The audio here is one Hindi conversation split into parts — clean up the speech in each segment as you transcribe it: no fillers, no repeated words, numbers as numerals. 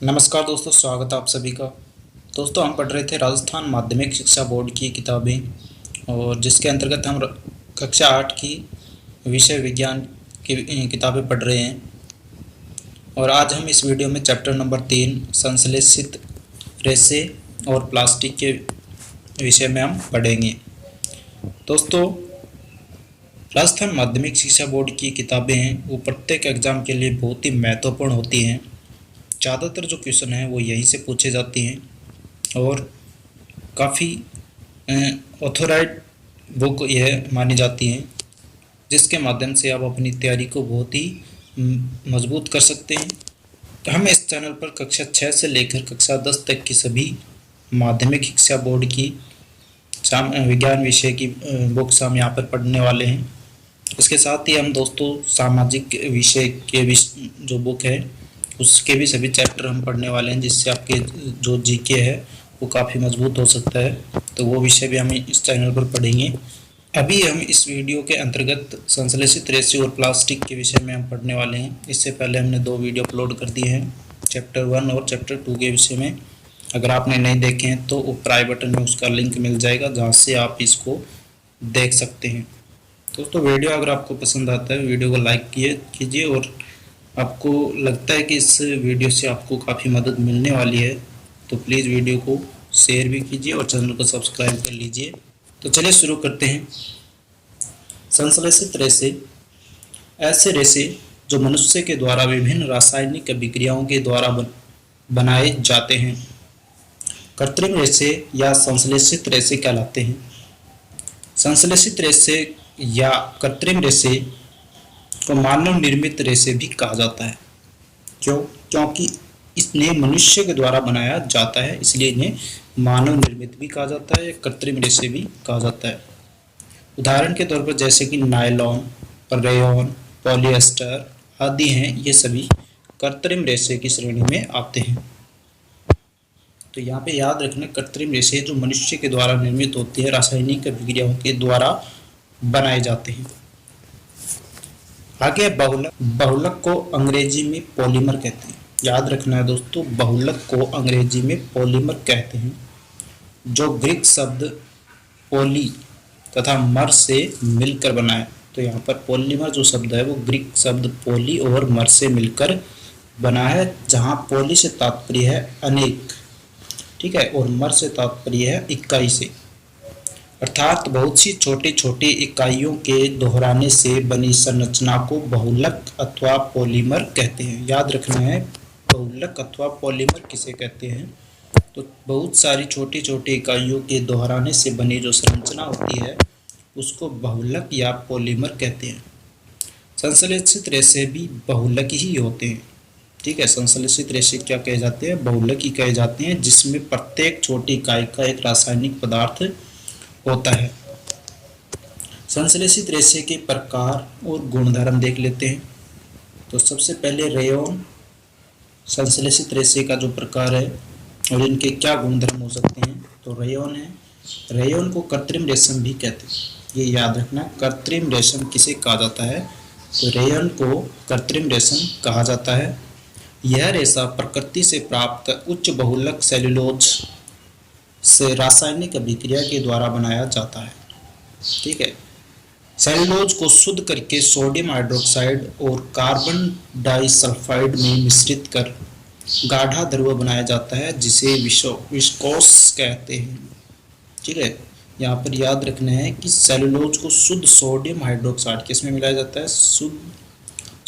नमस्कार दोस्तों, स्वागत है आप सभी का। दोस्तों, हम पढ़ रहे थे राजस्थान माध्यमिक शिक्षा बोर्ड की किताबें, और जिसके अंतर्गत हम कक्षा 8 की विषय विज्ञान की किताबें पढ़ रहे हैं। और आज हम इस वीडियो में चैप्टर नंबर 3 संश्लेषित रेशे और प्लास्टिक के विषय में हम पढ़ेंगे। दोस्तों, राजस्थान माध्यमिक शिक्षा बोर्ड की किताबें हैं वो प्रत्येक एग्जाम के लिए बहुत ही महत्वपूर्ण होती हैं। ज़्यादातर जो क्वेश्चन हैं वो यहीं से पूछे जाते हैं और काफ़ी ऑथोराइड बुक यह मानी जाती हैं, जिसके माध्यम से आप अपनी तैयारी को बहुत ही मजबूत कर सकते हैं। हम इस चैनल पर कक्षा 6 से लेकर कक्षा 10 तक की सभी माध्यमिक शिक्षा बोर्ड की विज्ञान विषय की बुक्स हम यहाँ पर पढ़ने वाले हैं। इसके साथ ही हम दोस्तों सामाजिक विषय के जो बुक है उसके भी सभी चैप्टर हम पढ़ने वाले हैं, जिससे आपके जो जीके है वो काफ़ी मजबूत हो सकता है। तो वो विषय भी हम इस चैनल पर पढ़ेंगे। अभी हम इस वीडियो के अंतर्गत संश्लेषित रेशे और प्लास्टिक के विषय में हम पढ़ने वाले हैं। इससे पहले हमने 2 वीडियो अपलोड कर दिए हैं चैप्टर 1 और चैप्टर 2 के विषय में। अगर आपने नहीं देखे हैं तो ऊपर आई बटन में उसका लिंक मिल जाएगा, जहाँ से आप इसको देख सकते हैं। दोस्तों, वीडियो अगर आपको पसंद आता है वीडियो को लाइक कीजिए, और आपको लगता है कि इस वीडियो से आपको काफ़ी मदद मिलने वाली है तो प्लीज़ वीडियो को शेयर भी कीजिए और चैनल को सब्सक्राइब कर लीजिए। तो चलिए शुरू करते हैं। संश्लेषित रेशे ऐसे रेशे जो मनुष्य के द्वारा विभिन्न रासायनिक अभिक्रियाओं के द्वारा बनाए जाते हैं। कृत्रिम रेशे या संश्लेषित रेशे कहलाते हैं। संश्लेषित रेशे या कृत्रिम रेशे को मानव निर्मित रेशे भी कहा जाता है। क्योंकि इन्हें मनुष्य के द्वारा बनाया जाता है, इसलिए इन्हें मानव निर्मित भी कहा जाता है, कृत्रिम रेशे भी कहा जाता है। उदाहरण के तौर पर जैसे कि नायलॉन, रेयॉन, पॉलिएस्टर आदि हैं, ये सभी कृत्रिम रेशे की श्रेणी में आते हैं। तो यहाँ पे याद रखना, कृत्रिम रेशे जो मनुष्य के द्वारा निर्मित होती है, रासायनिक अभिक्रियाओं के द्वारा बनाए जाते हैं। आगे बहुलक को अंग्रेजी में पॉलीमर कहते हैं। याद रखना है दोस्तों, बहुलक को अंग्रेजी में पॉलीमर कहते हैं, जो ग्रीक शब्द पॉली तथा मर से मिलकर बना है। तो यहाँ पर पॉलीमर जो शब्द है वो ग्रीक शब्द पॉली और मर से मिलकर बना है, जहाँ पॉली से तात्पर्य है अनेक, ठीक है, और मर से तात्पर्य है इकाई से, अर्थात बहुत सी छोटी छोटी इकाइयों के दोहराने से बनी संरचना को बहुलक अथवा पॉलीमर कहते हैं। याद रखना है, बहुलक अथवा पॉलीमर किसे कहते हैं, तो बहुत सारी छोटी छोटी इकाइयों के दोहराने से बनी जो संरचना होती है उसको बहुलक या पॉलीमर कहते हैं। संश्लेषित रेशे भी बहुलक ही होते हैं, ठीक है। संश्लेषित रेशे क्या कहे जाते हैं, बहुलक ही कहे जाते हैं, जिसमें प्रत्येक छोटी इकाई का एक रासायनिक पदार्थ होता है। संश्लेषित रेशे के प्रकार और गुणधर्म देख लेते हैं। तो सबसे पहले रेयॉन संश्लेषित रेशे का जो प्रकार है और इनके क्या गुणधर्म हो सकते हैं, तो रेयॉन है। रेयॉन को कृत्रिम रेशम भी कहते हैं, ये याद रखना। कृत्रिम रेशम किसे कहा जाता है, तो रेयॉन को कृत्रिम रेशम कहा जाता है। यह रेशा प्रकृति से प्राप्त उच्च बहुलक सेल्यूलोज से रासायनिक अभिक्रिया के द्वारा बनाया जाता है, ठीक है। सेल्यूलोज को शुद्ध करके सोडियम हाइड्रोक्साइड और कार्बन डाइसल्फाइड में मिश्रित कर गाढ़ा द्रव बनाया जाता है, जिसे विस्कोस कहते हैं, ठीक है। यहाँ पर याद रखना है कि सेल्यूलोज को शुद्ध सोडियम हाइड्रोक्साइड किसमें मिलाया जाता है, शुद्ध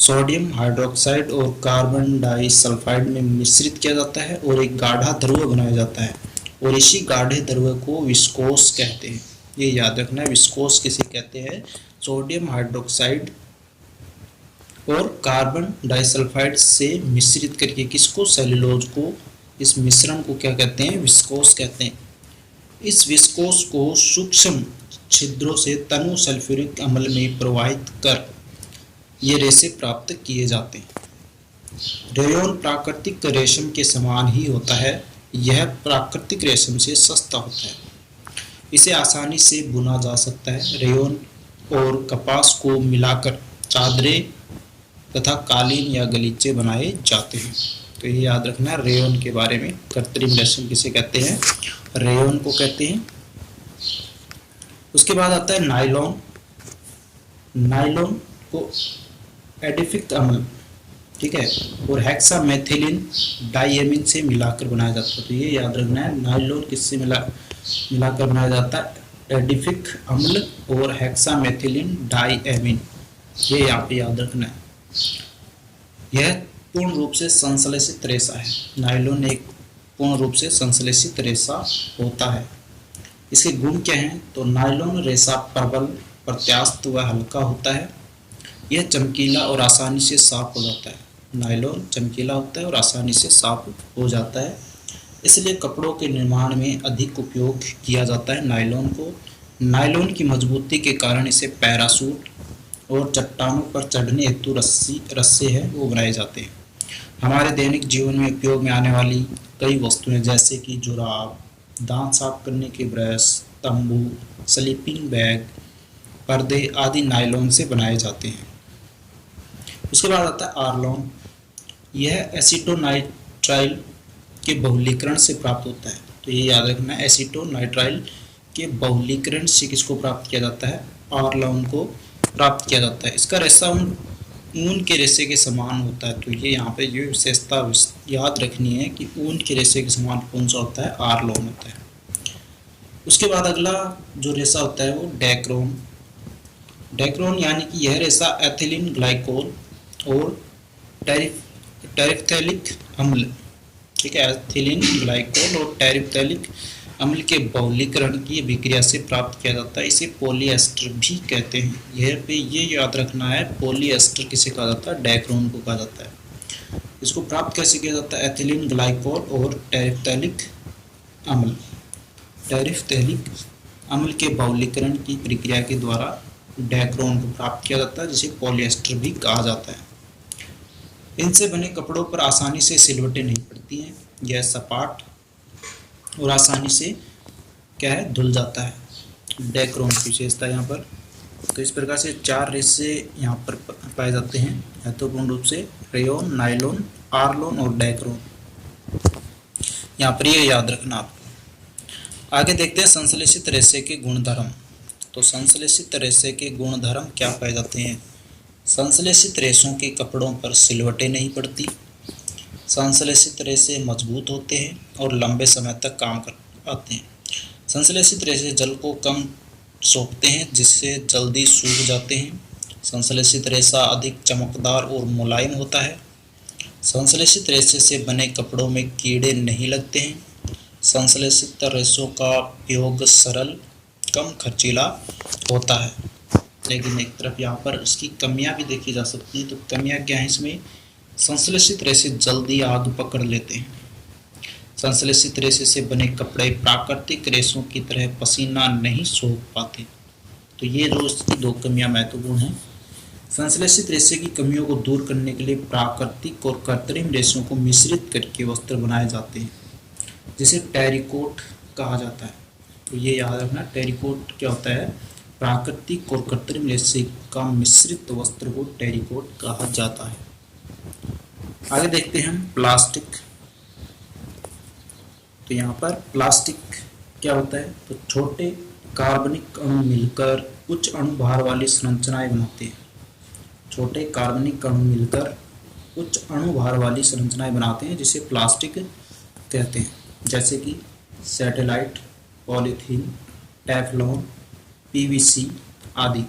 सोडियम हाइड्रोक्साइड और कार्बन डाइसल्फाइड में मिश्रित किया जाता है और एक गाढ़ा द्रव बनाया जाता है, और इसी गाढ़े द्रव को विस्कोस कहते हैं। ये याद रखना है, विस्कोस किसे कहते हैं, सोडियम हाइड्रोक्साइड और कार्बन डाइसल्फाइड से मिश्रित करके किसको, सेल्यूलोज को, इस मिश्रण को क्या कहते हैं, विस्कोस कहते हैं। इस विस्कोस को सूक्ष्म छिद्रों से तनु सल्फ्यूरिक अम्ल में प्रवाहित कर ये रेशे प्राप्त किए जाते हैं। रेयॉन प्राकृतिक रेशम के समान ही होता है। यह प्राकृतिक रेशम से सस्ता होता है, इसे आसानी से बुना जा सकता है। रेयॉन और कपास को मिलाकर चादरें तथा कालीन या गलीचे बनाए जाते हैं। तो ये याद रखना है रेयन के बारे में। कृत्रिम रेशम किसे कहते हैं? रेयन को कहते हैं। उसके बाद आता है नायलॉन। नायलॉन को एडिफिक अम्ल, ठीक है, और हेक्सामेथिलीन डाइएमीन से मिलाकर बनाया जाता है। तो ये याद रखना है, नायलॉन किससे मिलाकर बनाया जाता है? एडिफिक अम्ल और हेक्सामेथिलीन डाइएमीन, ये यहाँ पे याद रखना है। यह पूर्ण रूप से संश्लेषित रेशा है। नायलॉन एक पूर्ण रूप से संश्लेषित रेशा होता है। इसके गुण क्या हैं? तो नायलॉन रेशा प्रबल, प्रत्यास्थ व हल्का होता है। यह चमकीला और आसानी से साफ हो जाता है। नायलॉन चमकीला होता है और आसानी से साफ हो जाता है, इसलिए कपड़ों के निर्माण में अधिक उपयोग किया जाता है नायलॉन को। नायलॉन की मजबूती के कारण इसे पैराशूट और चट्टानों पर चढ़ने हेतु रस्से हैं वो बनाए जाते हैं। हमारे दैनिक जीवन में उपयोग में आने वाली कई वस्तुएं जैसे कि जुराब, दांत साफ करने के ब्रश, तंबू, स्लीपिंग बैग, पर्दे आदि नायलॉन से बनाए जाते हैं। उसके बाद आता है आर्लॉन। यह एसीटोनाइट्राइल के बहुलीकरण से प्राप्त होता है। तो ये याद रखना है, एसीटोनाइट्राइल के बहुलीकरण से किसको प्राप्त किया जाता है? आर्लॉन को प्राप्त किया जाता है। इसका रेशा ऊन के रेशे के समान होता है। तो ये यहाँ पे ये विशेषता याद रखनी है कि ऊन के रेशे के समान कौन सा होता है? आर्लॉन होता है। उसके बाद अगला जो रेशा होता है वो डेक्रोन। डेक्रोन यानी कि यह रेशा एथिलीन ग्लाइकोल और टेरिफ्थैलिक अम्ल, ठीक है, एथिलीन ग्लाइकोल और टेरिफ्थैलिक अम्ल के बहुलीकरण की अभिक्रिया से प्राप्त किया जाता है। इसे पॉलीएस्टर भी कहते हैं। यह पे ये याद रखना है, पॉलीएस्टर किसे कहा जाता है? डेक्रोन को कहा जाता है। इसको प्राप्त कैसे किया जाता है? एथिलीन ग्लाइकोल और टेरिफ्थैलिक अम्ल, टेरिफ्थैलिक अम्ल के बहुलीकरण की प्रक्रिया के द्वारा डेक्रोन को प्राप्त किया जाता है, जिसे पॉलीएस्टर भी कहा जाता है। इनसे बने कपड़ों पर आसानी से सिलवटें नहीं पड़ती हैं। यह सपाट और आसानी से क्या है? धुल जाता है। डेक्रोन की विशेषता यहाँ पर। तो इस प्रकार से 4 रेशे यहाँ पर पाए जाते हैं महत्वपूर्ण रूप से, रेयन, नायलॉन, आर्लॉन और डेक्रोन। यहाँ पर ये याद रखना आपको। आगे देखते हैं संश्लेषित रेशे के गुणधर्म। तो संश्लेषित रेशे के गुणधर्म क्या पाए जाते हैं? संश्लेषित रेशों के कपड़ों पर सिलवटें नहीं पड़ती। संश्लेषित रेशे मजबूत होते हैं और लंबे समय तक काम कर आते हैं। संश्लेषित रेशे जल को कम सोखते हैं, जिससे जल्दी सूख जाते हैं। संश्लेषित रेशा अधिक चमकदार और मुलायम होता है। संश्लेषित रेशे से बने कपड़ों में कीड़े नहीं लगते हैं। संश्लेषित रेशों का उपयोग सरल, कम खर्चीला होता है। लेकिन एक तरफ यहाँ पर इसकी कमियां भी देखी जा सकती हैं। तो कमियां क्या हैं इसमें? संश्लेषित रेशे जल्दी आग पकड़ लेते हैं। संश्लेषित रेशे से बने कपड़े प्राकृतिक रेशों की तरह पसीना नहीं सोख पाते। तो ये जो इसकी 2 कमियां महत्वपूर्ण हैं। संश्लेषित रेशे की कमियों को दूर करने के लिए प्राकृतिक और कृत्रिम रेशों को मिश्रित करके वस्त्र बनाए जाते हैं, जिसे टेरिकोट कहा जाता है। तो ये याद रखना, टेरिकोट क्या होता है? प्राकृतिक और कृत्रिम रेशे का मिश्रित वस्त्र को टेरिकोट कहा जाता है। आगे देखते हैं हम प्लास्टिक। तो यहाँ पर प्लास्टिक क्या होता है? तो छोटे कार्बनिक अणु मिलकर उच्च अणु भार वाली संरचनाएं बनाते हैं। छोटे कार्बनिक अणु मिलकर उच्च अणु भार वाली संरचनाएं बनाते हैं, जिसे प्लास्टिक कहते हैं, जैसे कि सैटेलाइट, पॉलीथीन, टेफ्लॉन, पीवीसी आदि।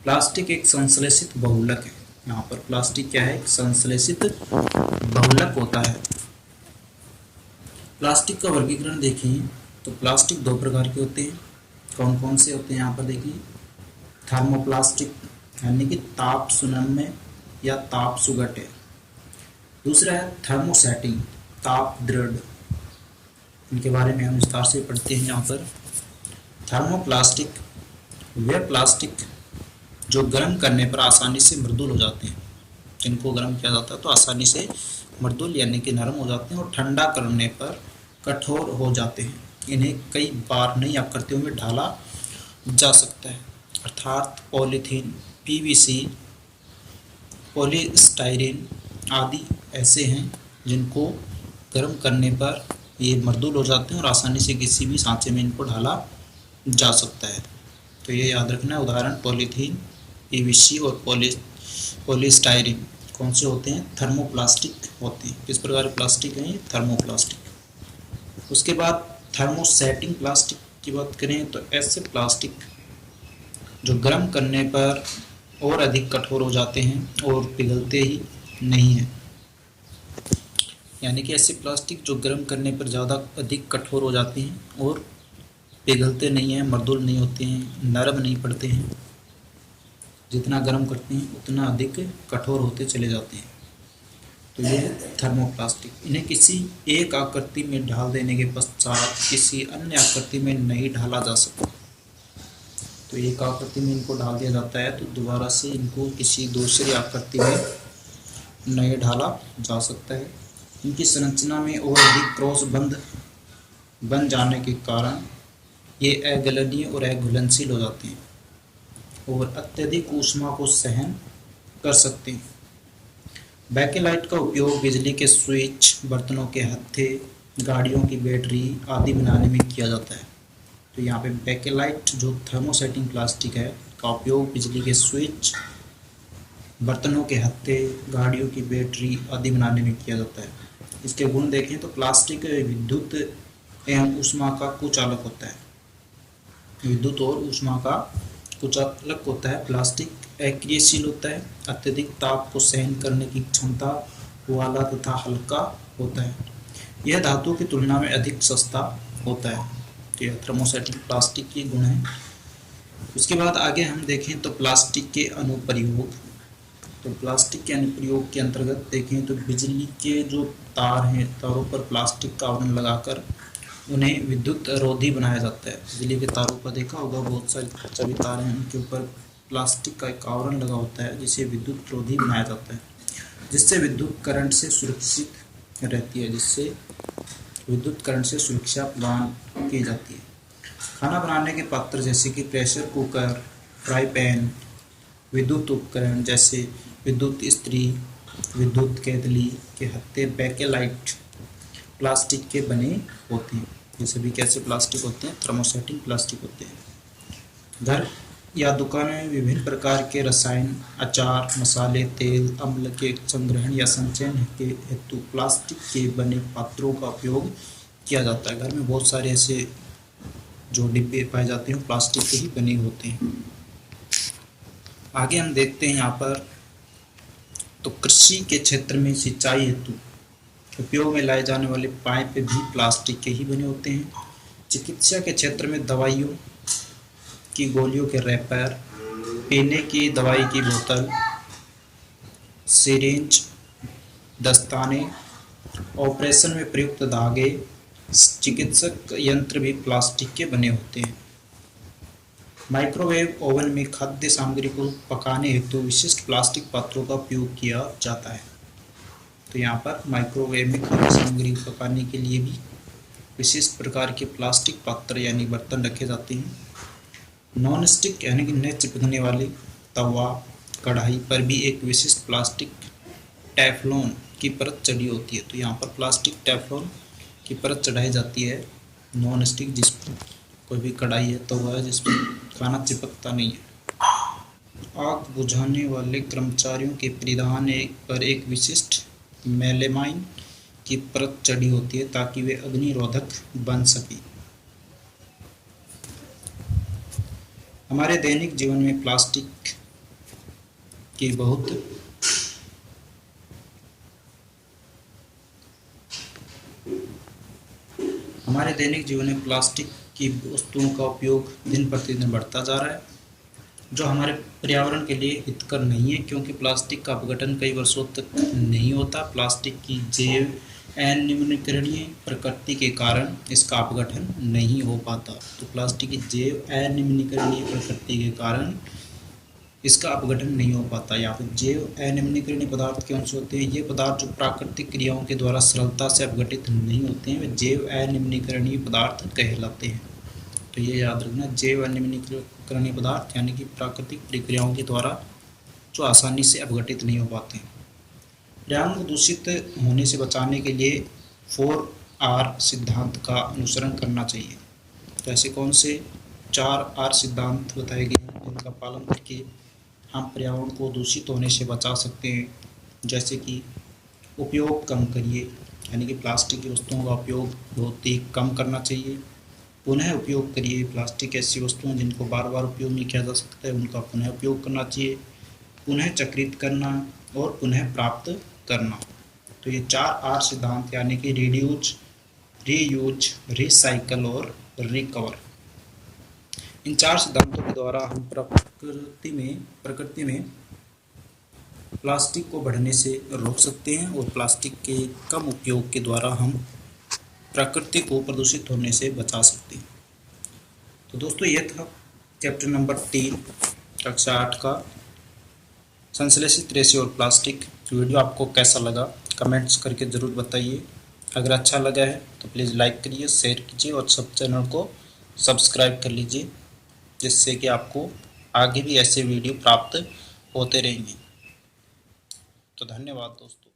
प्लास्टिक एक संश्लेषित बहुलक है। यहाँ पर प्लास्टिक क्या है? एक संश्लेषित बहुलक होता है। प्लास्टिक का वर्गीकरण देखें तो प्लास्टिक 2 प्रकार के होते हैं। कौन कौन से होते हैं? यहाँ पर देखिए, थर्मोप्लास्टिक यानी कि ताप सुनम्य या ताप सुगठे। दूसरा है थर्मोसेटिंग, ताप दृढ़। इनके बारे में हम विस्तार से पढ़ते हैं। यहाँ पर थर्मोप्लास्टिक वे प्लास्टिक जो गर्म करने पर आसानी से मृदुल हो जाते हैं। जिनको गर्म किया जाता है तो आसानी से मृदुल यानी कि नरम हो जाते हैं और ठंडा करने पर कठोर हो जाते हैं। इन्हें कई बार नई आकृतियों में ढाला जा सकता है, अर्थात पॉलीथीन, पीवीसी, पॉलीस्टाइरीन आदि ऐसे हैं जिनको गर्म करने पर ये मर्दूल हो जाते हैं और आसानी से किसी भी सांचे में इनको ढाला जा सकता है। तो ये याद रखना। उदाहरण पॉलीथीन, पीवीसी और पॉलीस्टाइरीन कौन से होते हैं? थर्मोप्लास्टिक होते हैं। किस प्रकार के प्लास्टिक हैं ये? थर्मोप्लास्टिक। उसके बाद थर्मोसेटिंग प्लास्टिक की बात करें तो ऐसे प्लास्टिक जो गर्म करने पर और अधिक कठोर हो जाते हैं और पिघलते ही नहीं हैं। यानी कि ऐसे प्लास्टिक जो गर्म करने पर ज़्यादा अधिक कठोर हो जाते हैं और पिघलते नहीं हैं, मर्दूल नहीं होते हैं, नरम नहीं पड़ते हैं। जितना गर्म करते हैं उतना अधिक कठोर होते चले जाते हैं। तो ये थर्मोप्लास्टिक। इन्हें किसी एक आकृति में ढाल देने के पश्चात किसी अन्य आकृति में नहीं ढाला जा सकता। तो एक आकृति में इनको डाल दिया जाता है तो दोबारा से इनको किसी दूसरी आकृति में नहीं ढाला जा सकता है। इनकी संरचना में और अधिक क्रॉस बंध बन जाने के कारण ये अगलनीय और अघुलनशील हो जाते हैं और अत्यधिक ऊष्मा को सहन कर सकते हैं। बैकेलाइट का उपयोग बिजली के स्विच, बर्तनों के हत्थे, गाड़ियों की बैटरी आदि बनाने में किया जाता है। तो यहाँ पे बैकेलाइट जो थर्मोसेटिंग प्लास्टिक है का उपयोग बिजली के स्विच, बर्तनों के हत्थे, गाड़ियों की बैटरी आदि बनाने में किया जाता है। इसके गुण देखें तो प्लास्टिक विद्युत एवं ऊष्मा का कुचालक होता है। विद्युत और ऊष्मा का कुचालक होता है। प्लास्टिक अक्रियशील होता है, अत्यधिक ताप को सहन करने की क्षमता वाला तथा हल्का होता है। यह धातु की तुलना में अधिक सस्ता होता है। तो यह थर्मोसेटिक प्लास्टिक के गुण हैं। उसके बाद आगे हम देखें तो प्लास्टिक के अनुप्रयोग। तो प्लास्टिक के अनुप्रयोग के अंतर्गत देखें तो बिजली के जो तार हैं, तारों पर प्लास्टिक का आवरण लगाकर उन्हें विद्युत रोधी बनाया जाता है। बिजली के तारों पर देखा होगा बहुत सारे सभी तार हैं, उनके ऊपर प्लास्टिक का एक आवरण लगा होता है जिसे विद्युत रोधी बनाया जाता है, जिससे विद्युत करंट से सुरक्षित रहती है, जिससे विद्युत करंट से सुरक्षा प्रदान की जाती है। खाना बनाने के पात्र जैसे कि प्रेशर कुकर, फ्राई पैन, विद्युत उपकरण जैसे विद्युत इस्त्री, विद्युत केतली के हत्थे बैकेलाइट प्लास्टिक के बने होते हैं। ये सभी कैसे प्लास्टिक होते हैं? थर्मोसेटिंग प्लास्टिक होते हैं। घर या दुकान में विभिन्न प्रकार के रसायन, अचार, मसाले, तेल, अम्ल के संग्रहण या संचयन के हेतु प्लास्टिक के बने पात्रों का उपयोग किया जाता है। घर में बहुत सारे ऐसे जो डिब्बे पाए जाते हैं प्लास्टिक के ही बने होते हैं। आगे हम देखते हैं यहाँ पर तो कृषि के क्षेत्र में सिंचाई हेतु उपयोग में लाए जाने वाले पाइप भी प्लास्टिक के ही बने होते हैं। चिकित्सा के क्षेत्र में दवाइयों की गोलियों के रैपर, पीने की दवाई की बोतल, सिरिंज, दस्ताने, ऑपरेशन में प्रयुक्त धागे, चिकित्सक यंत्र भी प्लास्टिक के बने होते हैं। माइक्रोवेव ओवन में खाद्य सामग्री को पकाने हेतु विशिष्ट प्लास्टिक पात्रों का उपयोग किया जाता है। तो यहाँ पर माइक्रोवेव में खाद्य सामग्री पकाने के लिए भी विशिष्ट प्रकार के प्लास्टिक पात्र यानी बर्तन रखे जाते हैं। नॉन स्टिक यानी कि न चिपकने वाले तवा, कढ़ाई पर भी एक विशिष्ट प्लास्टिक टेफ्लॉन की परत चढ़ी होती है। तो यहाँ पर प्लास्टिक टेफ्लॉन की परत चढ़ाई जाती है नॉन स्टिक, जिस पर कोई भी कढ़ाई है, तवा है, जिस पर खाना चिपकता नहीं है। आग बुझाने वाले कर्मचारियों के परिधान पर एक विशिष्ट मेलेमाइन की परत चढ़ी होती है ताकि वे अग्निरोधक बन सके। हमारे दैनिक जीवन में प्लास्टिक की वस्तुओं का उपयोग दिन प्रतिदिन बढ़ता जा रहा है, जो हमारे पर्यावरण के लिए हितकर नहीं है, क्योंकि प्लास्टिक का अपघटन कई वर्षों तक नहीं होता। प्लास्टिक की जैव अनिम्नीकरणीय प्रकृति के कारण इसका अपघटन नहीं हो पाता। तो प्लास्टिक की जैव अनिम्नीकरणीय प्रकृति के कारण इसका अपघटन नहीं हो पाता। यहाँ पर जैव अनिम्नीकरणीय पदार्थ कौन से होते हैं? ये पदार्थ जो प्राकृतिक क्रियाओं के द्वारा सरलता से अपघटित नहीं होते हैं, वे जैव अनिम्नीकरणीय पदार्थ कहलाते हैं। तो ये याद रखना, जैव अनिम्नीकरणीय पदार्थ यानी कि प्राकृतिक प्रक्रियाओं के द्वारा जो आसानी से अपघटित नहीं हो पाते हैं। पर्यावरण को दूषित होने से बचाने के लिए 4R सिद्धांत का अनुसरण करना चाहिए। तो ऐसे कौन से 4R सिद्धांत बताए गए हैं जिनका पालन करके हम पर्यावरण को दूषित होने से बचा सकते हैं? जैसे कि उपयोग कम करिए, यानी कि प्लास्टिक की वस्तुओं का उपयोग बहुत ही कम करना चाहिए। पुनः उपयोग करिए, प्लास्टिक ऐसी वस्तुएं जिनको बार बार उपयोग नहीं किया जा सकता है उनका पुनः उपयोग करना चाहिए। पुनः चक्रित करना और पुनः प्राप्त करना। तो ये 4R सिद्धांत यानी कि रिड्यूज, रीयूज, रिसाइकल और रिकवर, इन 4 सिद्धांतों के द्वारा हम प्रकृति में प्लास्टिक को बढ़ने से रोक सकते हैं और प्लास्टिक के कम उपयोग के द्वारा हम प्रकृति को प्रदूषित होने से बचा सकते हैं। तो दोस्तों ये था चैप्टर नंबर 3 कक्षा 8 का संश्लेषित रेशे और प्लास्टिक। वीडियो आपको कैसा लगा कमेंट्स करके ज़रूर बताइए। अगर अच्छा लगा है तो प्लीज़ लाइक करिए, शेयर कीजिए और सब चैनल को सब्सक्राइब कर लीजिए, जिससे कि आपको आगे भी ऐसे वीडियो प्राप्त होते रहेंगे। तो धन्यवाद दोस्तों।